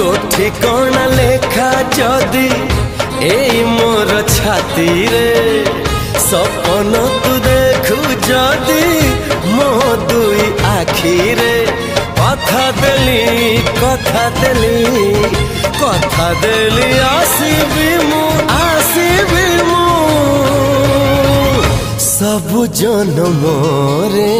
तो ठिकाना लेखा जदी ए मोर छाती रे सपन तू देखु जदी मो दुई आखी रे कथा देली आसीबी मु सब जन्म रे।